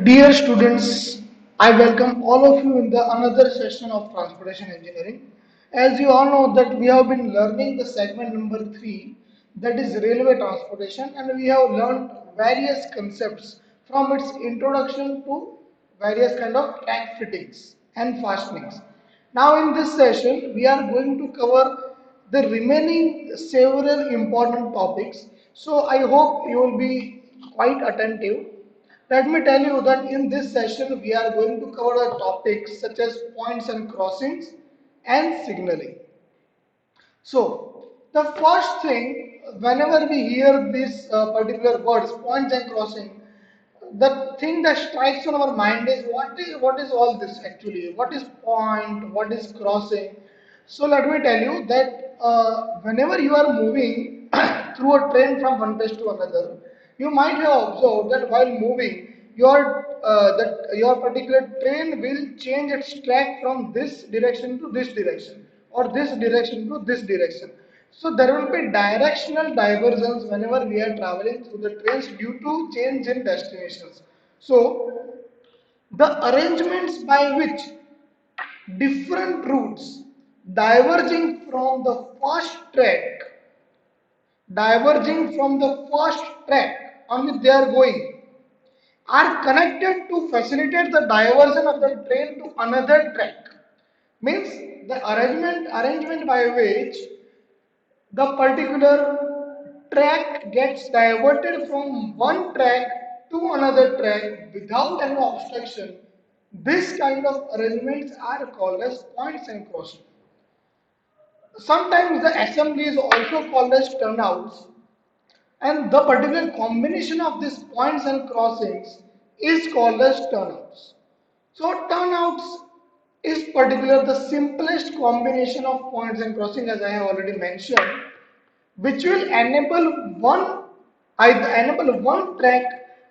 Dear students, I welcome all of you in the another session of transportation engineering. As you all know that we have been learning the segment number 3, that is railway transportation, and we have learned various concepts from its introduction to various kind of track fittings and fastenings. Now in this session we are going to cover the remaining several important topics. So I hope you will be quite attentive. Let me tell you that in this session we are going to cover the topics such as points and crossings and signaling. So the first thing, whenever we hear these particular words, points and crossing, the thing that strikes on our mind is what is all this actually? What is point? What is crossing? So let me tell you that whenever you are moving through a train from one place to another, you might have observed that while moving, your particular train will change its track from this direction to this direction or this direction to this direction. So there will be directional divergence whenever we are traveling through the trains due to change in destinations. So the arrangements by which different routes diverging from the first track diverging from the first track on which they are going are connected to facilitate the diversion of the train to another track. Means the arrangement by which the particular track gets diverted from one track to another track without any obstruction. This kind of arrangements are called as points and crossing. Sometimes the assembly is also called as turnouts, and the particular combination of these points and crossings is called as turnouts. So turnouts is particular the simplest combination of points and crossing, as I have already mentioned, which will enable one track,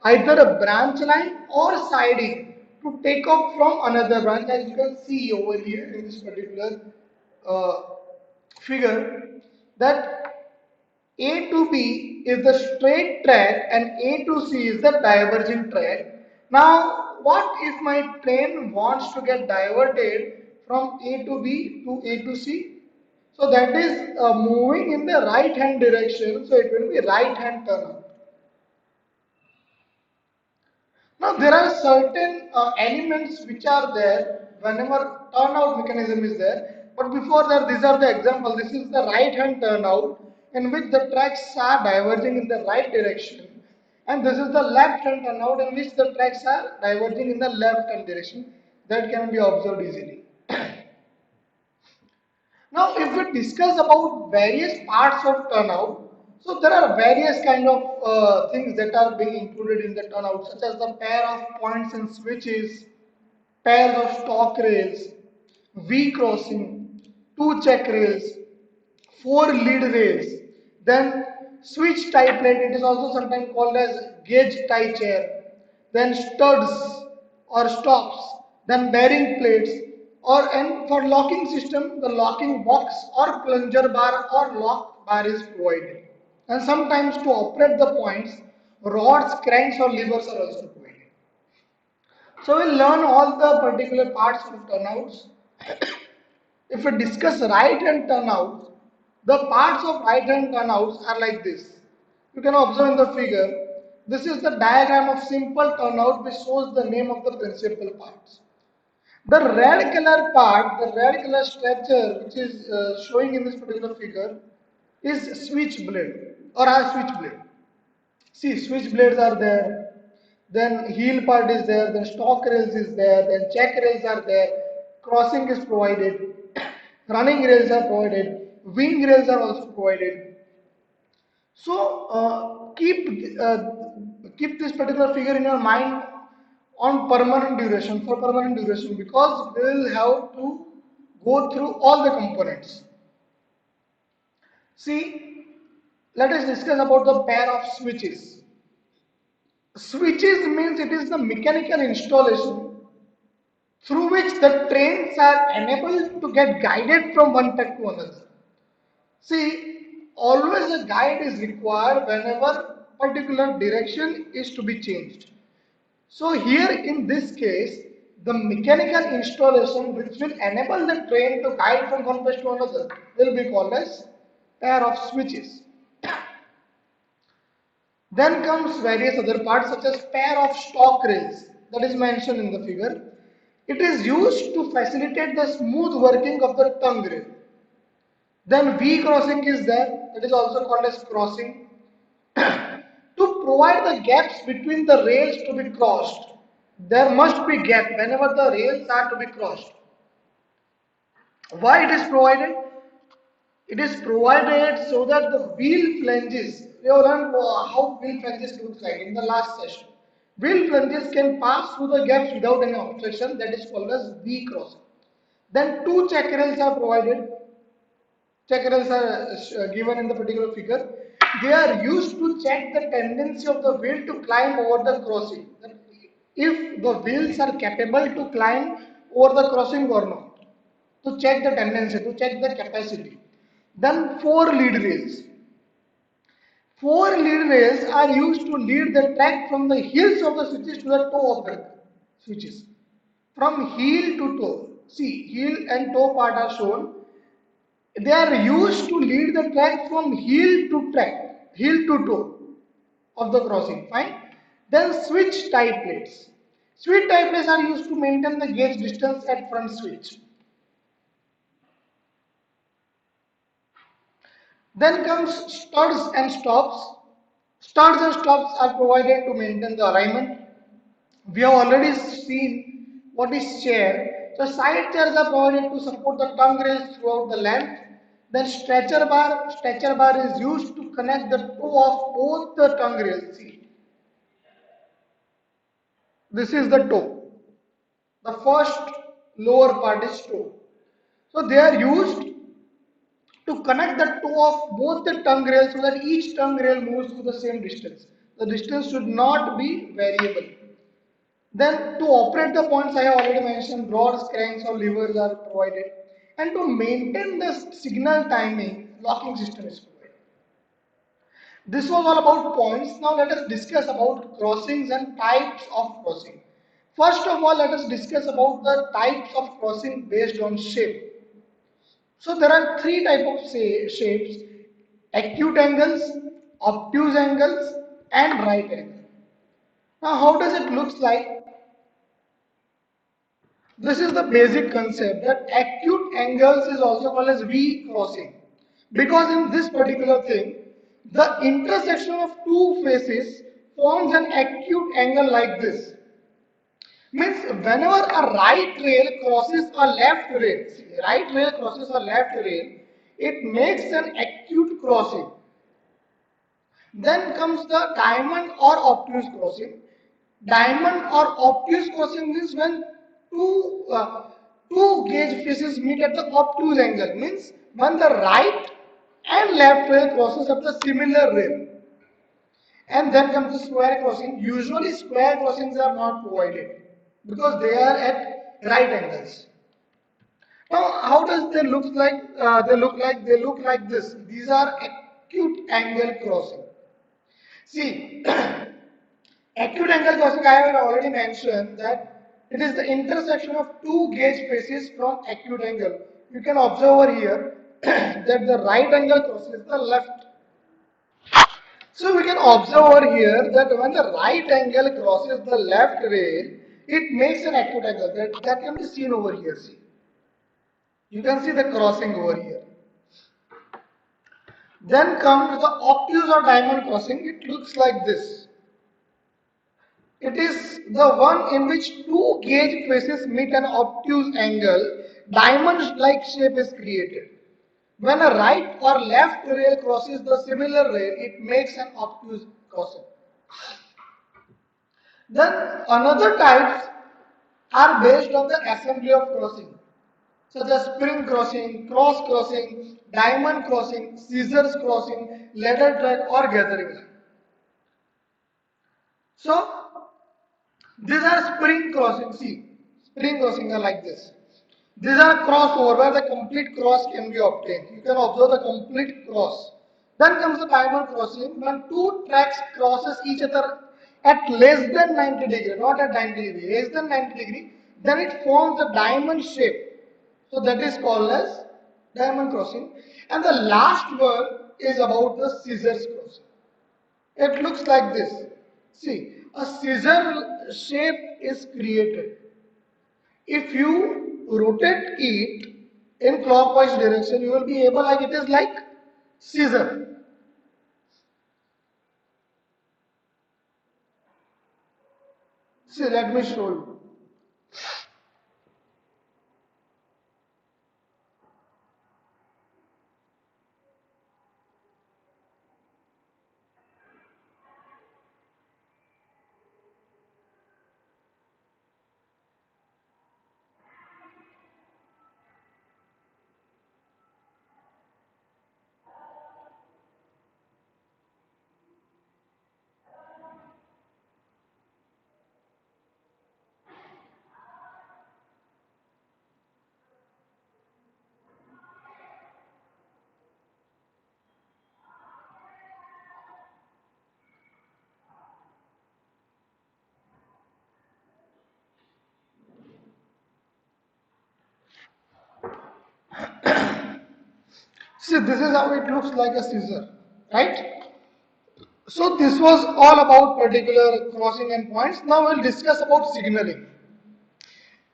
either a branch line or siding, to take off from another branch, as you can see over here in this particular uh, figure, that A to B is the straight track and A to C is the diverging track. Now, what if my train wants to get diverted from A to B to A to C? So that is moving in the right hand direction, so it will be right hand turn. Now there are certain elements which are there whenever turnout mechanism is there. But before that, these are the example. This is the right hand turnout in which the tracks are diverging in the right direction, and this is the left hand turnout in which the tracks are diverging in the left hand direction. That can be observed easily. Now, if we discuss about various parts of turnout, so there are various kind of things that are being included in the turnout, such as the pair of points and switches, pairs of stock rails, V crossing, two check rails, four lead rails, then switch tie plate, it is also sometimes called as gauge tie chair, then studs or stops, then bearing plates, or and for locking system, the locking box or plunger bar or lock bar is provided. And sometimes to operate the points, rods, cranks or levers are also provided. So we'll learn all the particular parts of turnouts. If we discuss right hand turnouts, the parts of right hand turnouts are like this. You can observe in the figure. This is the diagram of simple turnout which shows the name of the principal parts. The red color part, the red color structure which is showing in this particular figure is switch blade or a switch blade. See, switch blades are there, then heel part is there, then stock rails is there, then check rails are there, crossing is provided, running rails are provided, wing rails are also provided. So keep this particular figure in your mind on permanent duration for permanent duration, because we will have to go through all the components. See, let us discuss about the pair of switches. Switches means it is the mechanical installation through which the trains are enabled to get guided from one track to another. See, always a guide is required whenever particular direction is to be changed. So here in this case, the mechanical installation which will enable the train to guide from one place to another will be called as pair of switches. Then comes various other parts such as pair of stock rails that is mentioned in the figure. It is used to facilitate the smooth working of the tongue rail. Then V crossing is there, that is also called as crossing. To provide the gaps between the rails to be crossed, there must be gap whenever the rails are to be crossed. Why it is provided? It is provided so that the wheel flanges, we have learned how wheel flanges looks like in the last session. Wheel flanges can pass through the gaps without any obstruction, that is called as V crossing. Then two check rails are provided. Check rails are given in the particular figure. They are used to check the tendency of the wheel to climb over the crossing. If the wheels are capable to climb over the crossing or not. To check the tendency, to check the capacity. Then four lead rails. Four lead rails are used to lead the track from the heels of the switches to the toe of the switches. From heel to toe. See, heel and toe part are shown. They are used to lead the track from heel to track, heel to toe of the crossing. Fine. Then switch tie plates. Switch tie plates are used to maintain the gauge distance at front switch. Then comes studs and stops. Studs and stops are provided to maintain the alignment. We have already seen what is chair. So side chairs are provided to support the tongue rails throughout the length. Then stretcher bar is used to connect the toe of both the tongue rails. See, this is the toe. The first lower part is toe. So they are used to connect the toe of both the tongue rails so that each tongue rail moves through the same distance. The distance should not be variable. Then to operate the points I have already mentioned, rods, cranks or levers are provided. And to maintain the signal timing, locking system is provided. This was all about points. Now let us discuss about crossings and types of crossing. First of all, let us discuss about the types of crossing based on shape. So there are three types of shapes: acute angles, obtuse angles, and right angle. Now, how does it look like? This is the basic concept that acute angles is also called as V crossing, because in this particular thing, the intersection of two faces forms an acute angle like this. Means whenever a right rail crosses a left rail, right rail crosses a left rail, it makes an acute crossing. Then comes the diamond or obtuse crossing. Diamond or obtuse crossing means when two gauge faces meet at the obtuse angle. Means when the right and left rail crosses at the similar rail. And then comes the square crossing. Usually square crossings are not provided because they are at right angles. Now, how does they look like? They look like this. These are acute angle crossing. See, acute angle crossing I have already mentioned that it is the intersection of two gauge faces from acute angle. You can observe over here that the right angle crosses the left. So we can observe over here that when the right angle crosses the left rail, it makes an acute angle. That can be seen over here. See, you can see the crossing over here. Then comes the obtuse or diamond crossing. It looks like this. It is the one in which two gauge faces meet an obtuse angle. Diamond-like shape is created. When a right or left rail crosses the similar rail, it makes an obtuse crossing. Then another types are based on the assembly of crossing, such as spring crossing, cross crossing, diamond crossing, scissors crossing, ladder track or gathering line. So these are spring crossing. See, spring crossing are like this. These are crossover where the complete cross can be obtained. You can observe the complete cross. Then comes the diamond crossing when two tracks crosses each other at less than 90 degree, not at 90 degree, less than 90 degree, then it forms a diamond shape. So that is called as diamond crossing. And the last one is about the scissors crossing. It looks like this. See, a scissor shape is created. If you rotate it in clockwise direction, you will be able, like it is like scissor. See, let me show you. See, this is how it looks like a scissor, right? So this was all about particular crossing and points. Now we'll discuss about signaling.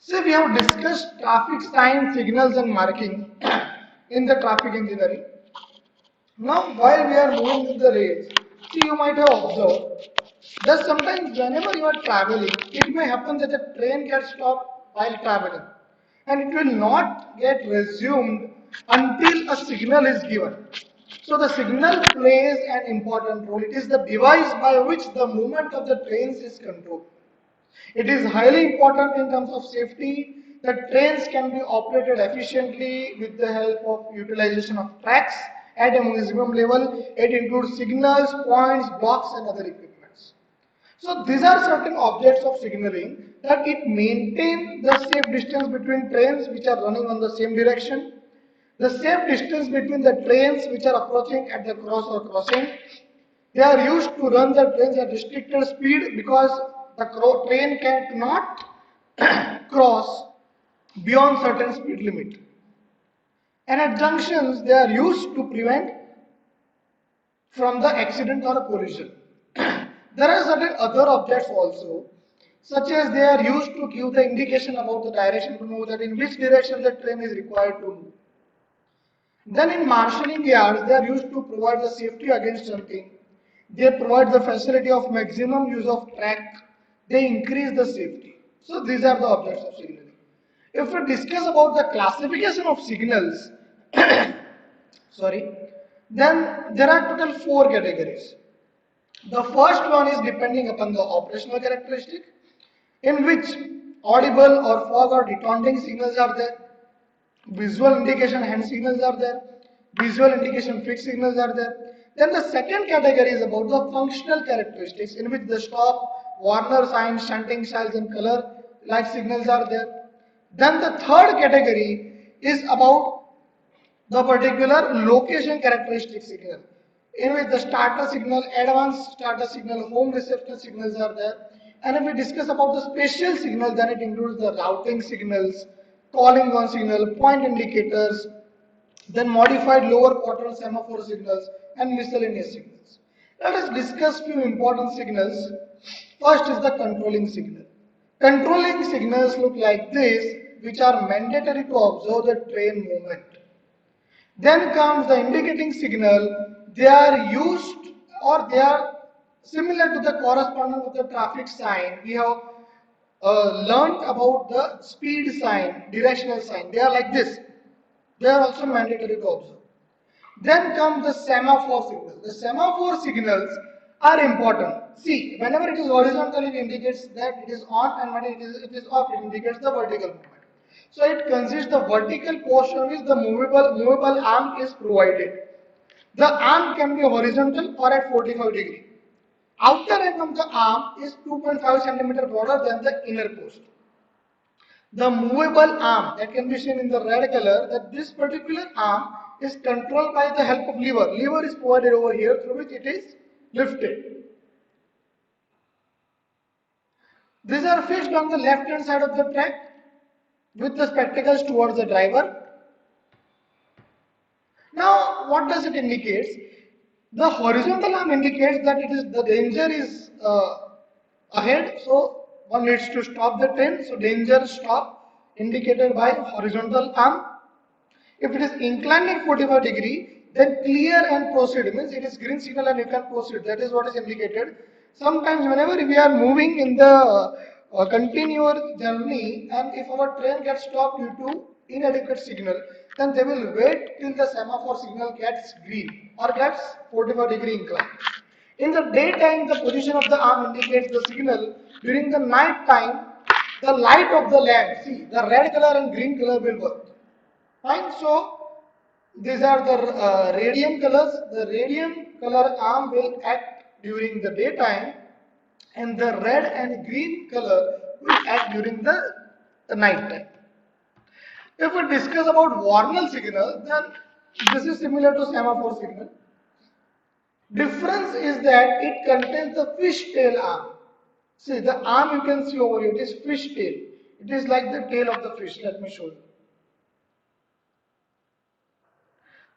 So we have discussed traffic signs, signals and marking in the traffic engineering. Now while we are moving with the rails, see you might have observed that sometimes whenever you are traveling, it may happen that the train gets stopped while traveling and it will not get resumed until a signal is given. So the signal plays an important role. It is the device by which the movement of the trains is controlled. It is highly important in terms of safety that trains can be operated efficiently with the help of utilization of tracks at a maximum level. It includes signals, points, blocks and other equipments. So these are certain objects of signaling that it maintains the safe distance between trains which are running on the same direction, the safe distance between the trains which are approaching at the cross or crossing. They are used to run the trains at restricted speed because the train cannot cross beyond certain speed limit. And at junctions, they are used to prevent from the accident or collision. There are certain other objects also, such as they are used to give the indication about the direction to move, that in which direction the train is required to move. Then in marshalling yards, they are used to provide the safety against jumping. They provide the facility of maximum use of track. They increase the safety. So these are the objects of signaling. If we discuss about the classification of signals, sorry, then there are total four categories. The first one is depending upon the operational characteristic, in which audible or fog or detonating signals are there, visual indication hand signals are there, visual indication fixed signals are there. Then the second category is about the functional characteristics, in which the stop, warner signs, shunting styles and color light signals are there. Then the third category is about the particular location characteristic signal, in which the starter signal, advanced starter signal, home reception signals are there. And if we discuss about the spatial signal, then it includes the routing signals, calling on signal, point indicators, then modified lower quadrant semaphore signals and miscellaneous signals. Let us discuss few important signals. First is the controlling signal. Controlling signals look like this, which are mandatory to observe the train movement. Then comes the indicating signal. They are used, or they are similar to the correspondence of the traffic sign. We have learned about the speed sign, directional sign. They are like this. They are also mandatory to observe. Then comes the semaphore signal. The semaphore signals are important. See, whenever it is horizontal, it indicates that it is on, and when it is off, it indicates the vertical movement. So it consists the vertical portion which the movable arm is provided. The arm can be horizontal or at 45 degree. Outer end of the arm is 2.5 centimeter broader than the inner post. The movable arm that can be seen in the red color, that this particular arm is controlled by the help of lever. Lever is provided over here through which it is lifted. These are fixed on the left hand side of the track with the spectacles towards the driver. Now, what does it indicate? The horizontal arm indicates that it is the danger is ahead, so one needs to stop the train. So danger stop indicated by horizontal arm. If it is inclined at 45 degree, then clear and proceed means it is green signal and you can proceed. That is what is indicated. Sometimes whenever we are moving in the continuous journey and if our train gets stopped due to inadequate signal, then they will wait till the semaphore signal gets green or gets 45-degree incline. In the daytime, the position of the arm indicates the signal. During the night time, the light of the lamp, see the red color and green color will work. Fine. So these are the radium colors. The radium color arm will act during the daytime, and the red and green color will act during the night time. If we discuss about Warnell signal, then this is similar to semaphore signal. Difference is that it contains the fishtail arm. See the arm you can see over here, it is fishtail. It is like the tail of the fish. Let me show you.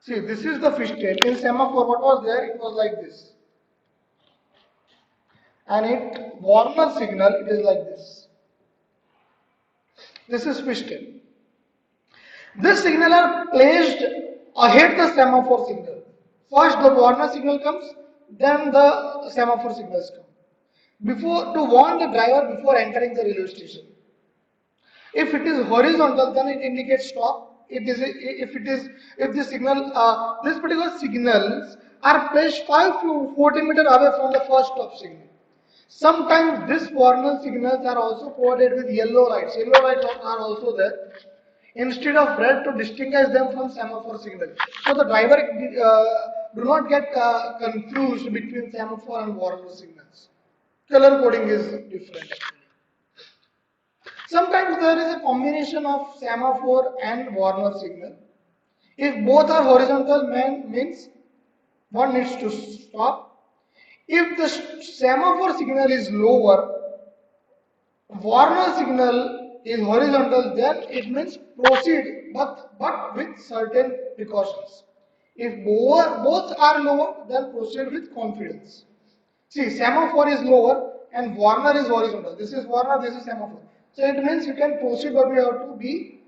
See, this is the fishtail. In semaphore, what was there? It was like this. And it Warner signal, it is like this. This is fishtail. This signal are placed ahead the semaphore signal. First the Warner signal comes, then the semaphore signals come. Before to warn the driver before entering the railway station. If it is horizontal, then it indicates stop. If the signal this particular signals are placed 5 to 40 meters away from the first stop signal. Sometimes these warning signals are also provided with yellow lights. Yellow lights are also there instead of red to distinguish them from semaphore signal. So the driver do not get confused between semaphore and warning signals. Color coding is different actually. Sometimes there is a combination of semaphore and warner signal. If both are horizontal, means one needs to stop. If the semaphore signal is lower, warner signal is horizontal, then it means proceed, but with certain precautions. If both are lower, then proceed with confidence. See, semaphore is lower and warner is horizontal. This is warner, this is semaphore. So it means you can proceed, but you have to be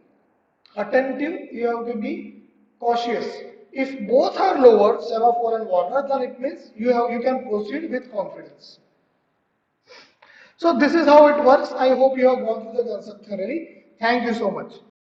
attentive, you have to be cautious. If both are lower, semaphore and warner, then it means you can proceed with confidence. So this is how it works. I hope you have gone through the concept thoroughly. Thank you so much.